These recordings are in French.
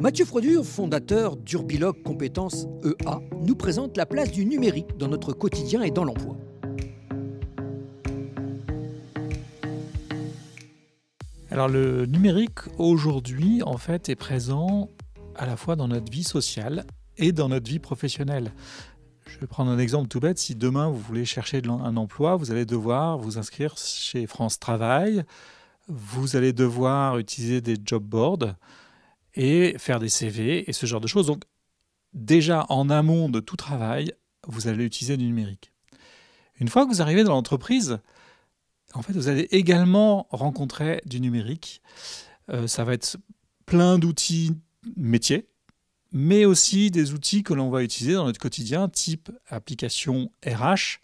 Mathieu Frodure, fondateur d'Urbilog Compétences EA, nous présente la place du numérique dans notre quotidien et dans l'emploi. Alors le numérique aujourd'hui en fait est présent à la fois dans notre vie sociale et dans notre vie professionnelle. Je vais prendre un exemple tout bête. Si demain vous voulez chercher un emploi, vous allez devoir vous inscrire chez France Travail, vous allez devoir utiliser des job boards et faire des CV et ce genre de choses. Donc déjà en amont de tout travail, vous allez utiliser du numérique. Une fois que vous arrivez dans l'entreprise, en fait, vous allez également rencontrer du numérique. Ça va être plein d'outils métiers, mais aussi des outils que l'on va utiliser dans notre quotidien, type application RH,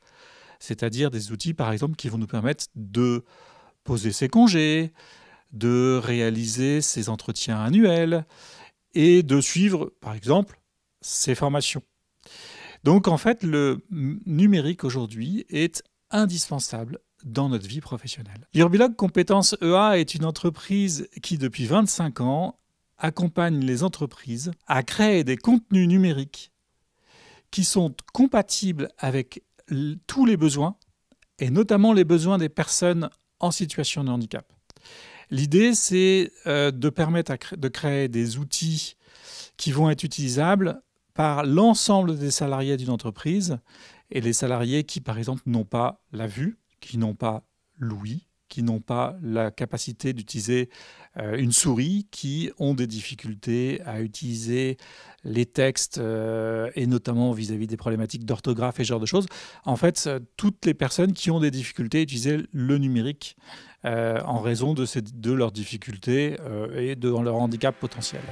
c'est-à-dire des outils, par exemple, qui vont nous permettre de poser ses congés, de réaliser ses entretiens annuels et de suivre, par exemple, ses formations. Donc, en fait, le numérique aujourd'hui est indispensable dans notre vie professionnelle. Urbilog Compétences EA est une entreprise qui, depuis 25 ans, accompagne les entreprises à créer des contenus numériques qui sont compatibles avec tous les besoins, et notamment les besoins des personnes en situation de handicap. L'idée, c'est de permettre de créer des outils qui vont être utilisables par l'ensemble des salariés d'une entreprise, et les salariés qui, par exemple, n'ont pas la vue, qui n'ont pas l'ouïe, qui n'ont pas la capacité d'utiliser une souris, qui ont des difficultés à utiliser les textes et notamment vis-à-vis des problématiques d'orthographe et ce genre de choses. En fait, toutes les personnes qui ont des difficultés à utiliser le numérique en raison de leurs difficultés et de leur handicap potentiel.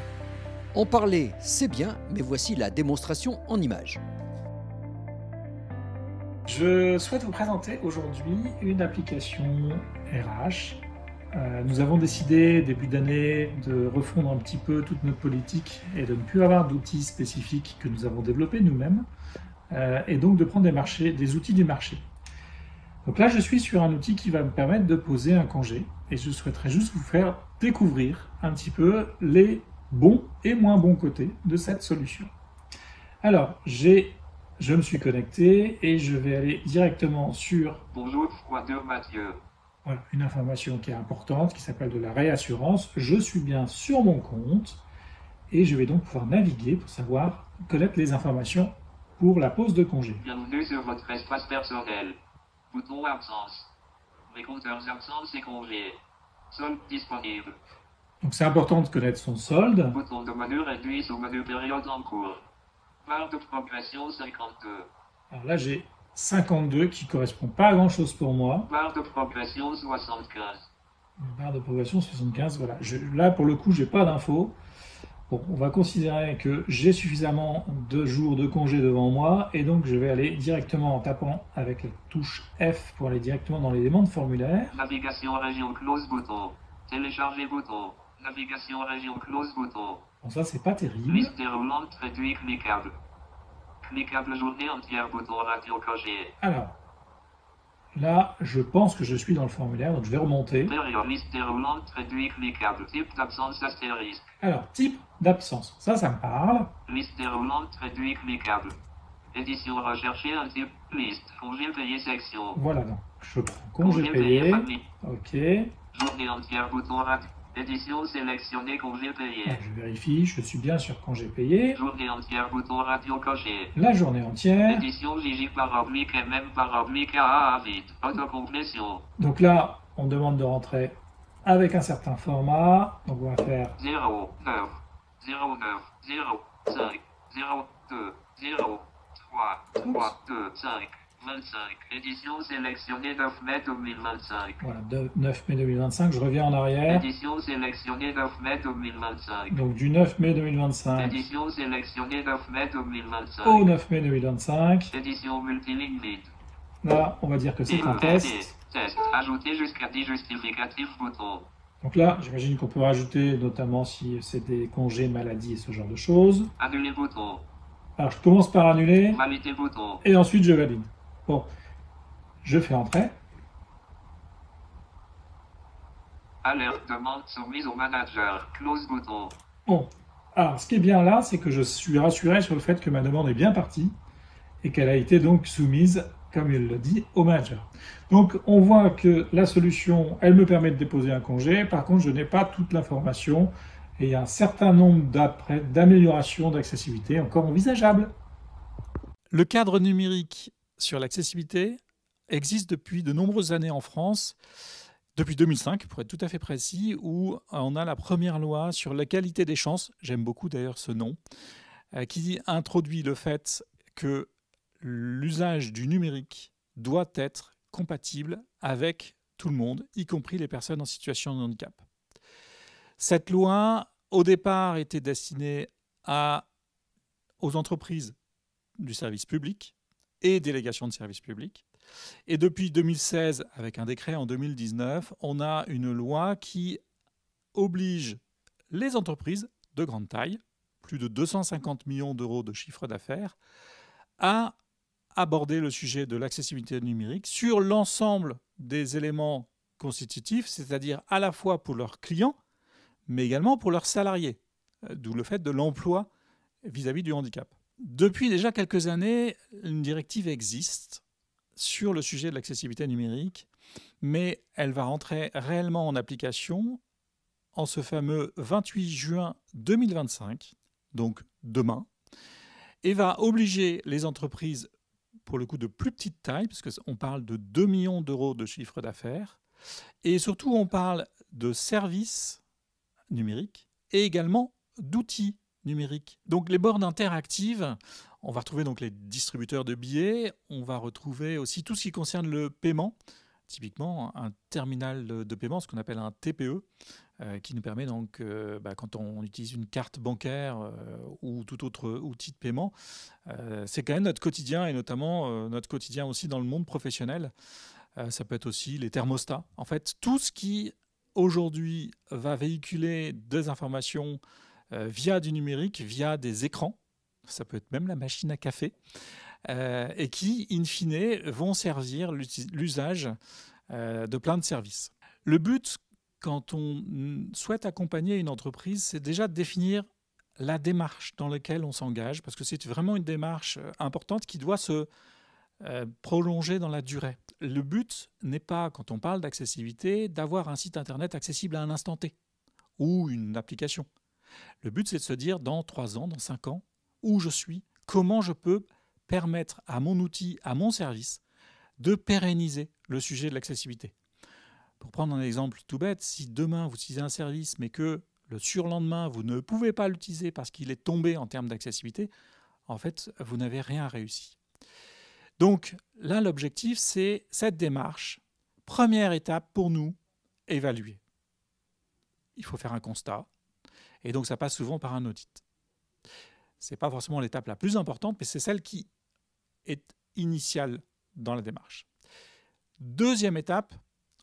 En parler, c'est bien, mais voici la démonstration en images. Je souhaite vous présenter aujourd'hui une application RH. Nous avons décidé, début d'année, de refondre un petit peu toute notre politique et de ne plus avoir d'outils spécifiques que nous avons développés nous-mêmes, et donc de prendre des outils du marché. Donc là, je suis sur un outil qui va me permettre de poser un congé, et je souhaiterais juste vous faire découvrir un petit peu les bons et moins bons côtés de cette solution. Alors, je me suis connecté et je vais aller directement sur Bonjour, Frodure Mathieu. Voilà, une information qui est importante, qui s'appelle de la réassurance. Je suis bien sur mon compte et je vais donc pouvoir naviguer pour savoir connaître les informations pour la pause de congé. Bienvenue sur votre espace personnel. Bouton absence. Les compteurs absence et congés. Solde disponible. Donc c'est important de connaître son solde. Bouton de menu réduit sous menu période en cours. Barre de progression 52. Alors là j'ai 52 qui ne correspond pas à grand chose pour moi. Barre de progression 75. Barre de progression 75, voilà. Là pour le coup j'ai pas d'infos. Bon, on va considérer que j'ai suffisamment de jours de congé devant moi et donc je vais aller directement en tapant avec la touche F pour aller directement dans l'élément de formulaire. Navigation région close bouton. Télécharger bouton. Navigation région close bouton. Bon, ça c'est pas terrible. Liste déroulante réduit cliquable. Cliquable journée entière bouton radio coché. Alors, là, je pense que je suis dans le formulaire, donc je vais remonter. Période liste déroulante réduit cliquable. Type d'absence astérisque. Alors, type d'absence, ça me parle. Liste déroulante réduit cliquable. Édition recherchée un type liste. Congé payé section. Voilà, donc je prends congé payé. Famille. Ok. Journée entière bouton radio. Édition sélectionnée congé payé. Alors, je vérifie, je suis bien sur congé payé. Journée entière bouton radio coché. La journée entière. Édition JJ par oblique MM par oblique AA vite. Autocomplétion. Donc là, on demande de rentrer avec un certain format. Donc on va faire 0, 9, 0, 9, 0, 5, 0, 2, 0, 3, 3, 2, 5, 25. Édition sélectionnée 9 mai 2025. voilà, 9 mai 2025. Je reviens en arrière. Édition sélectionnée 9 mai 2025. Donc du 9 mai 2025 Édition sélectionnée 9 mai 2025. au 9 mai 2025. Édition multiligne vide. Là, on va dire que c'est un test. Test. Ajouter jusqu'à 10 justificatifs bouton. Donc là, j'imagine qu'on peut rajouter, notamment si c'est des congés, maladies et ce genre de choses. Annuler bouton. Alors, je commence par annuler Valider bouton. et ensuite je valide. Bon, je fais entrer. Alerte demande soumise au manager. Close bouton. Bon, Alors, ce qui est bien là, c'est que je suis rassuré sur le fait que ma demande est bien partie et qu'elle a été donc soumise, comme il le dit, au manager. Donc, on voit que la solution, elle me permet de déposer un congé. Par contre, je n'ai pas toute l'information et il y a un certain nombre d'améliorations d'accessibilité encore envisageables. Le cadre numérique sur l'accessibilité existe depuis de nombreuses années en France, depuis 2005 pour être tout à fait précis, où on a la première loi sur l'égalité des chances, j'aime beaucoup d'ailleurs ce nom, qui introduit le fait que l'usage du numérique doit être compatible avec tout le monde, y compris les personnes en situation de handicap. Cette loi, au départ, était destinée aux entreprises du service public et délégations de service public. Et depuis 2016, avec un décret en 2019, on a une loi qui oblige les entreprises de grande taille, plus de 250 millions d'euros de chiffre d'affaires, à aborder le sujet de l'accessibilité numérique sur l'ensemble des éléments constitutifs, c'est-à-dire à la fois pour leurs clients, mais également pour leurs salariés, d'où le fait de l'emploi vis-à-vis du handicap. Depuis déjà quelques années, une directive existe sur le sujet de l'accessibilité numérique, mais elle va rentrer réellement en application en ce fameux 28 juin 2025, donc demain, et va obliger les entreprises, pour le coup de plus petite taille, parce qu'on parle de 2 millions d'euros de chiffre d'affaires, et surtout on parle de services numériques et également d'outils numériques. Donc les bornes interactives, on va retrouver donc les distributeurs de billets, on va retrouver aussi tout ce qui concerne le paiement, typiquement un terminal de paiement, ce qu'on appelle un TPE, qui nous permet donc, quand on utilise une carte bancaire ou tout autre outil de paiement, c'est quand même notre quotidien et notamment notre quotidien aussi dans le monde professionnel. Ça peut être aussi les thermostats. En fait, tout ce qui aujourd'hui va véhiculer des informations via du numérique, via des écrans, ça peut être même la machine à café, et qui, in fine, vont servir l'usage de plein de services. Le but, quand on souhaite accompagner une entreprise, c'est déjà de définir la démarche dans laquelle on s'engage, parce que c'est vraiment une démarche importante qui doit se prolonger dans la durée. Le but n'est pas, quand on parle d'accessibilité, d'avoir un site internet accessible à un instant T ou une application. Le but, c'est de se dire dans 3 ans, dans 5 ans, où je suis, comment je peux permettre à mon outil, à mon service, de pérenniser le sujet de l'accessibilité. Pour prendre un exemple tout bête, si demain vous utilisez un service, mais que le surlendemain, vous ne pouvez pas l'utiliser parce qu'il est tombé en termes d'accessibilité, en fait, vous n'avez rien réussi. Donc là, l'objectif, c'est cette démarche. Première étape pour nous, évaluer. Il faut faire un constat. Et donc, ça passe souvent par un audit. Ce n'est pas forcément l'étape la plus importante, mais c'est celle qui est initiale dans la démarche. Deuxième étape,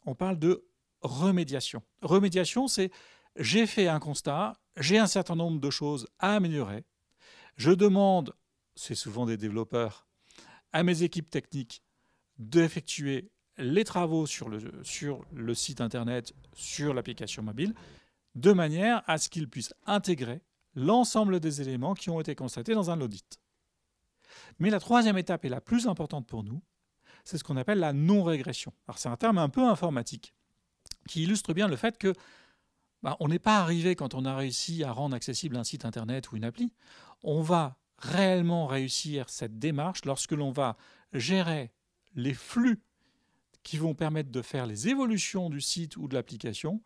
on parle de remédiation. Remédiation, c'est j'ai fait un constat, j'ai un certain nombre de choses à améliorer. Je demande, c'est souvent des développeurs, à mes équipes techniques d'effectuer les travaux sur le site internet, sur l'application mobile, de manière à ce qu'ils puissent intégrer l'ensemble des éléments qui ont été constatés dans un audit. Mais la troisième étape et la plus importante pour nous, c'est ce qu'on appelle la non-régression. Alors c'est un terme un peu informatique qui illustre bien le fait que on n'est pas arrivé quand on a réussi à rendre accessible un site internet ou une appli. On va réellement réussir cette démarche lorsque l'on va gérer les flux qui vont permettre de faire les évolutions du site ou de l'application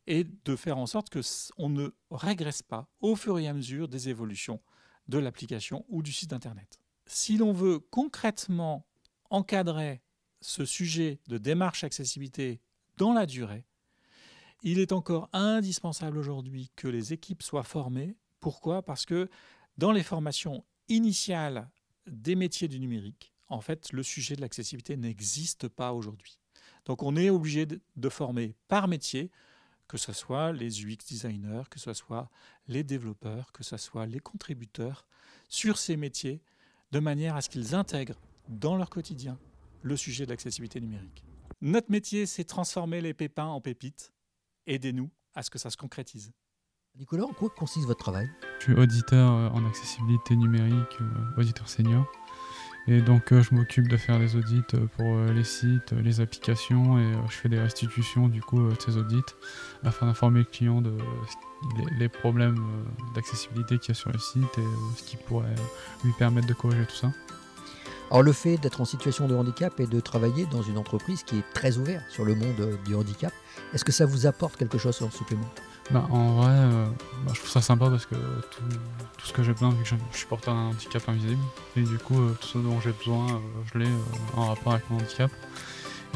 et de faire en sorte qu'on ne régresse pas au fur et à mesure des évolutions de l'application ou du site internet. Si l'on veut concrètement encadrer ce sujet de démarche accessibilité dans la durée, il est encore indispensable aujourd'hui que les équipes soient formées. Pourquoi ? Parce que dans les formations initiales des métiers du numérique, en fait, le sujet de l'accessibilité n'existe pas aujourd'hui. Donc on est obligé de former par métier, que ce soit les UX designers, que ce soit les développeurs, que ce soit les contributeurs, sur ces métiers, de manière à ce qu'ils intègrent dans leur quotidien le sujet de l'accessibilité numérique. Notre métier, c'est transformer les pépins en pépites. Aidez-nous à ce que ça se concrétise. Nicolas, en quoi consiste votre travail? Je suis auditeur en accessibilité numérique, auditeur senior. Et donc je m'occupe de faire des audits pour les sites, les applications et je fais des restitutions du coup de ces audits afin d'informer le client de les problèmes d'accessibilité qu'il y a sur le site et ce qui pourrait lui permettre de corriger tout ça. Alors le fait d'être en situation de handicap et de travailler dans une entreprise qui est très ouverte sur le monde du handicap, est-ce que ça vous apporte quelque chose en supplément? En vrai, je trouve ça sympa parce que tout ce que j'ai besoin, vu que je suis porteur d'un handicap invisible, et du coup tout ce dont j'ai besoin, je l'ai en rapport avec mon handicap.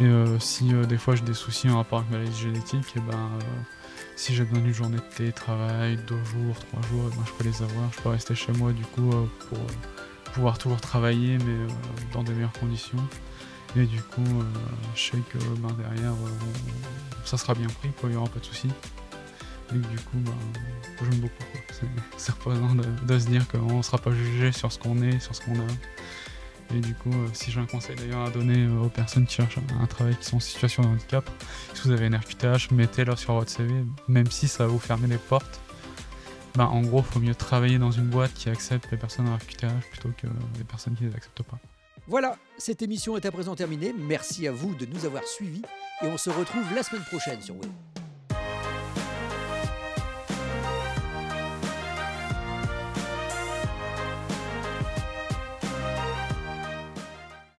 Et si des fois j'ai des soucis en rapport avec ma maladie génétique, si j'ai besoin d'une journée de télétravail, 2 jours, 3 jours, je peux les avoir. Je peux rester chez moi du coup pour pouvoir toujours travailler mais dans des meilleures conditions. Et du coup, je sais que derrière, ça sera bien pris, il n'y aura pas de soucis. Et du coup, j'aime beaucoup. C'est reposant de se dire qu'on ne sera pas jugé sur ce qu'on est, sur ce qu'on a. Et du coup, si j'ai un conseil d'ailleurs à donner aux personnes qui cherchent un travail qui sont en situation de handicap, si vous avez une RQTH, mettez-le sur votre CV, même si ça va vous fermer les portes. En gros, il faut mieux travailler dans une boîte qui accepte les personnes en RQTH plutôt que les personnes qui ne les acceptent pas. Voilà, cette émission est à présent terminée. Merci à vous de nous avoir suivis et on se retrouve la semaine prochaine sur Web.